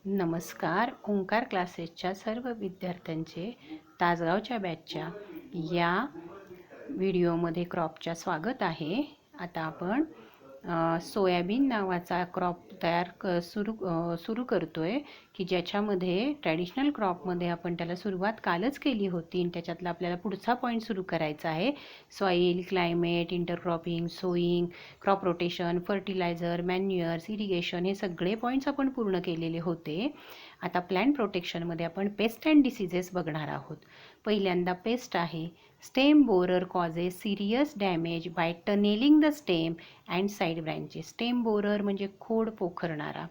नमस्कार. ओंकार क्लासेसच्या सर्व विद्यार्थ्यांचे तासगावच्या बॅचच्या या व्हिडिओमध्ये क्रॉपच्या स्वागत आहे. आता आपण सोयाबीन नावाचा क्रॉप सुरू करतोय की ज्याच्यामध्ये ट्रॅडिशनल क्रॉपमध्ये आपण त्याला सुरुवात कालच केली होती आणि त्याच्यातला आपल्याला पुढचा पॉईंट सुरू करायचा आहे. Soil, climate, intercropping, sowing, crop rotation, fertiliser, manures, irrigation हे सगळे पॉईंट्स आपण पूर्ण केलेले होते. आता प्लांट प्रोटेक्शनमध्ये आपण पेस्ट अँड डिसीजेस बघणार आहोत. पहिल्यांदा पेस्ट आहे. Stem borer causes serious damage by tunnelling the stem and side branches. Stem borer म्हणजे खोड पोखरणारा.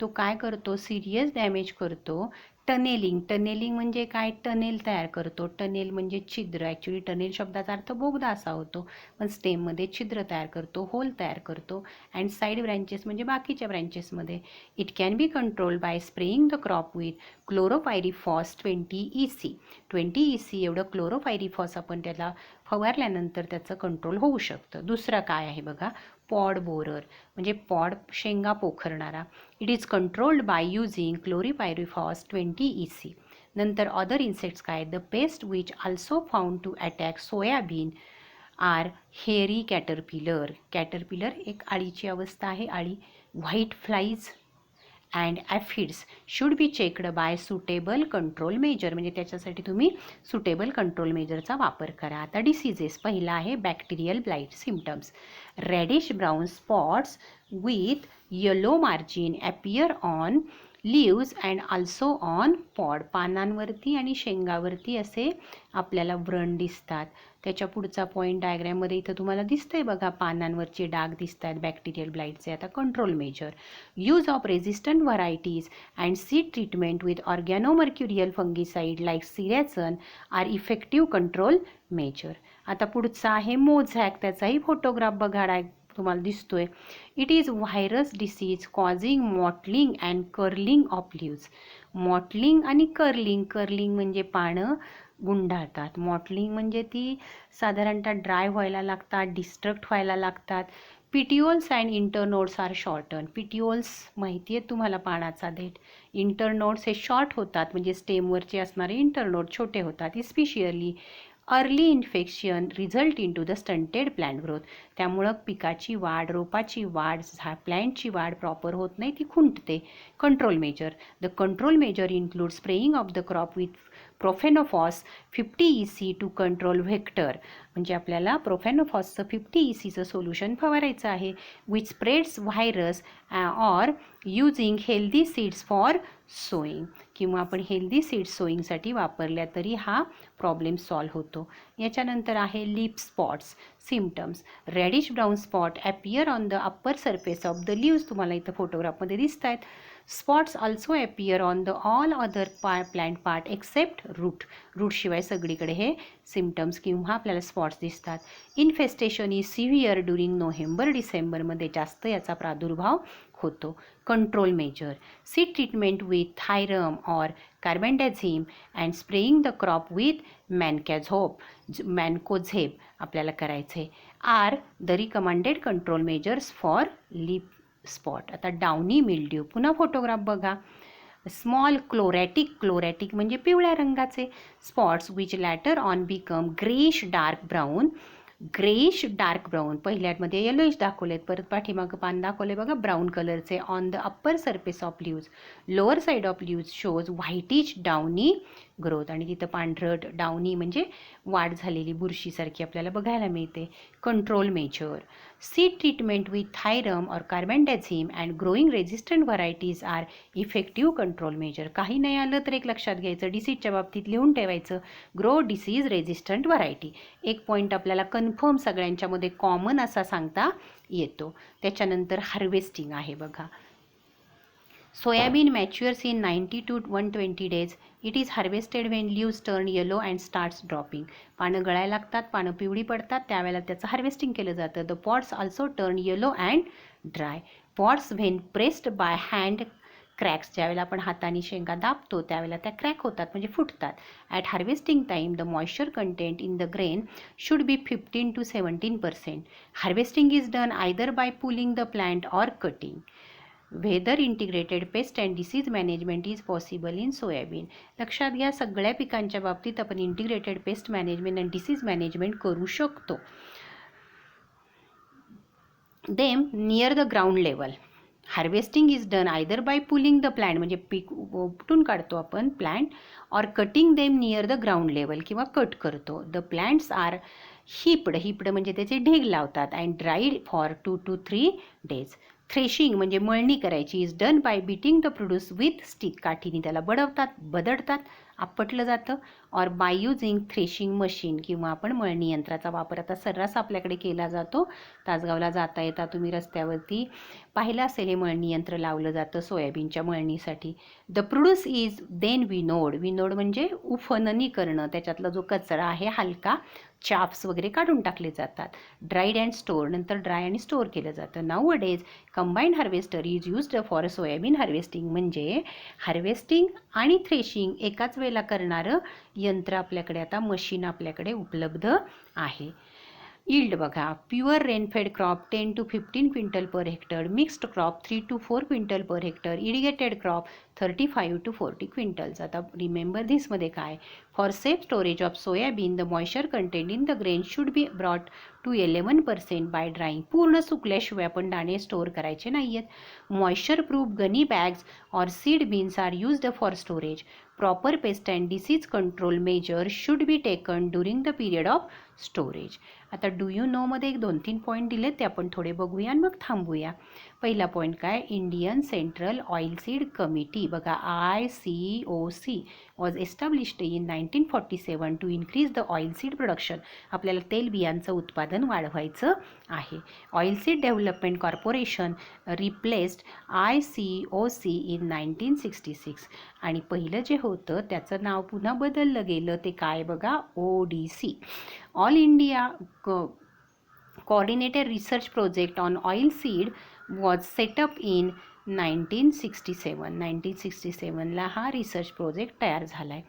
तो काय करतो? सिरियस डॅमेज करतो. टनेलिंग म्हणजे काय? टनेल तयार करतो. टनेल म्हणजे छिद्र. ॲक्च्युली टनेल शब्दाचा अर्थ बोगदा असा होतो, पण स्टेममध्ये छिद्र तयार करतो, होल तयार करतो. अँड साईड ब्रँचेस म्हणजे बाकीच्या ब्रँचेसमध्ये. It can be control by spraying the crop with chlorpyrifos 20 EC. 20 EC एवढं क्लोरोपायरिफॉस आपण त्याला फवारल्यानंतर त्याचं कंट्रोल होऊ शकतं. दुसरा काय आहे बघा? पॉड बोरर म्हणजे पॉड शेंगा पोखरणारा. It is controlled by using chlorpyrifos 20 EC. नंतर अदर इन्सेक्ट्स काय? The pest which also found to attack soybean are hairy caterpillar एक अळीची अवस्था आहे, अळी. White flies and aphids should be checked by suitable control measure. म्हणजे त्याच्यासाठी तुम्ही सुटेबल कंट्रोल मेजरचा वापर करा. आता डिसीजेस पहिला आहे bacterial blight symptoms. Reddish brown spots with yellow margin appear on leaves and also on pod. पानांवरती आणि शेंगावरती असे आपल्याला व्रण दिसतात. त्याच्या पुढचा पॉईंट डायग्रॅममध्ये इथं तुम्हाला दिसतंय बघा, पानांवरचे डाग दिसत आहेत बॅक्टेरियल ब्लाईटचे. आता control measure. Use of resistant varieties and seed treatment with organomercurial fungicide like ceresan are effective control measure. आता पुढचा आहे मोझॅक. त्याचाही फोटोग्राफ बघा, तुम्हाला दिसतोय. It is virus disease causing mottling and curling of leaves. Mottling आणि curling म्हणजे पानं गुंडाळतात. मॉटलिंग म्हणजे ती साधारणतः ड्राय व्हायला लागतात, डिस्ट्रक्ट व्हायला लागतात. पिटिओल्स अँड इंटरनोड्स आर शॉर्टन. पिटिओल्स माहिती आहे तुम्हाला, पानाचा देठ. इंटरनोड्स हे शॉर्ट होतात म्हणजे स्टेमवरचे असणारे इंटरनोड छोटे होतात. Especially early infection result in to the stunted plant growth. त्यामुळं पिकाची वाढ, रोपाची वाढ, प्लॅन्टची वाढ प्रॉपर होत नाही, ती खुंटते. Control measure. The control measure include spraying of the crop with profenofos 50 EC to control vector. म्हणजे आपल्याला प्रोफेनोफॉसचं 50 ECचं सोल्युशन फवारायचं आहे. Which spreads virus or using healthy seeds for sowing. किंवा आपण हेल्दी सीड्स सोईंगसाठी वापरल्या तरी हा प्रॉब्लेम सॉल्व्ह होतो. याच्यानंतर आहे leaf spots symptoms. Reddish brown spot appear on the upper surface of the leaves. तुम्हाला इथं फोटोग्राफमध्ये दिसत आहेत. Spots also appear on the all other plant part except रूटशिवाय सगळीकडे हे सिम्टम्स किंवा आपल्याला स्पॉट्स दिसतात. इन्फेस्टेशन इज सिव्हिअर ड्युरिंग नोव्हेंबर-डिसेंबरमध्ये जास्त याचा प्रादुर्भाव होतो. Control measure. Seed treatment with thiram or carbendazim and spraying the crop with mancozeb आपल्याला करायचे are the recommended control measures for leaf spot. आता डाउनी मिल्ड्यू. पुन्हा फोटोग्राफ बघा. स्मॉल क्लोरॅटिक म्हणजे पिवळ्या रंगाचे spots which later on become greyish dark brown. पहिल्यामध्ये yellowish दाखवलेत, परत पाठीमागं पान दाखवले बघा ब्राऊन कलरचे. On the upper surface of leaves. Lower side of leaves shows whitish downy growth. आणि तिथं पांढरट डाउनी म्हणजे वाढ झालेली बुरशीसारखी आपल्याला बघायला मिळते. Control measure. Seed treatment with thiram or carbendazim and growing resistant varieties are effective control measure. काही नाही आलं तर एक लक्षात घ्यायचं, डिसीजच्या बाबतीत लिहून ठेवायचं, ग्रो डिसीज रेझिस्टंट व्हरायटी. एक पॉईंट आपल्याला कन्फर्म सगळ्यांच्यामध्ये कॉमन असा सांगता येतो. त्याच्यानंतर हार्वेस्टिंग आहे बघा. Soybean matures in 90 to 120 days. It is harvested when leaves turn yellow and starts dropping. पानं गळायला लागतात, पानं पिवळी पडतात, त्यावेळेला त्याचं हार्वेस्टिंग केलं जातं. The pots also turn yellow and dry. Pots when pressed by hand cracks. ज्यावेळेला आपण हाताने शेंगा दाबतो त्यावेळेला त्या क्रॅक होतात म्हणजे फुटतात. At harvesting time the moisture content in the grain should be 15 to 17%. Harvesting is done either by pulling the plant or cutting. Whether integrated pest and disease management is possible in soybean. लक्षात घ्या, सगळ्या पिकांच्या बाबतीत आपण integrated pest management and disease management करू शकतो. Them near the ground level. Harvesting is done either by pulling the plant, म्हणजे पीक उपटून काढतो आपण plant, or cutting them near the ground level, किंवा कट करतो. द प्लांट्स आर हिप्ड म्हणजे त्याचे ढीग लावतात, and dried for 2 to 3 days. Threshing म्हणजे मळणी करायची is done by beating the produce with stick, काठीने त्याला बदडतात, आपटलं जातं. Or by using threshing machine, किंवा आपण मळणी यंत्राचा वापर आता सर्रास आपल्याकडे केला जातो. तासगावला जाता येता तुम्ही रस्त्यावरती पाहिलं असेल हे मळणी यंत्र लावलं जातं सोयाबीनच्या मळणीसाठी. The produce is then winnowed म्हणजे उफणणी करणं, त्याच्यातला जो कचरा आहे हलका चाप्स वगैरे काढून टाकले जातात. ड्राईड अँड स्टोअर, नंतर ड्राय आणि स्टोअर केलं जातं. नाऊ अडेज combined harvester is used for soybean harvesting, म्हणजे हार्वेस्टिंग आणि थ्रेशिंग एकाच वेळेला करणारं यंत्र आपल्याकडे आता मशीन आपल्याकडे उपलब्ध आहे. यील्ड बघा, pure rainfed crop 10 to 15 quintal per hectare, mixed crop 3 to 4 quintal per hectare, irrigated crop 35 to 40 quintals. आता रिमेंबर धिसमध्ये काय, for safe storage of soybean the moisture content in the grain should be brought to 11% by drying. पूर्ण सुकल्याशिवाय आपण दाणे store करायचे नाही आहेत. Moisture proof gunny bags or seed beans are used for storage. Proper paste and disease control measure should be taken during the period of storage. आता do you नोमध्ये 2-3 point दिले, ते आपण थोडे बघूया आणि मग थांबूया. पहिला पॉईंट काय, Indian Central Oil Seed Committee. बघा, ICOC was established in 1947 to increase the oil seed production. आपल्याला तेलबियांचं उत्पादन वाढवायचं आहे. Oil Seed Development Corporation replaced ICOC in 1966. आणि पहिलं जे होतं त्याचं नाव पुन्हा बदललं गेलं, ते काय बघा, ODC, all India coordinated research project on oil seed was setup in 1967. 1967ला हा रिसर्च प्रोजेक्ट तयार झाला आहे.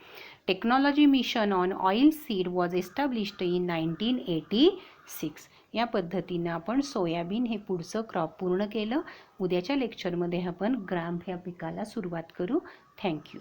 Technology mission on oil seed was established in 1986. या पद्धतीनं आपण सोयाबीन हे पुढचं क्रॉप पूर्ण केलं. उद्याच्या लेक्चरमध्ये आपण ग्राम ह्या पिकाला सुरुवात करू. थँक्यू.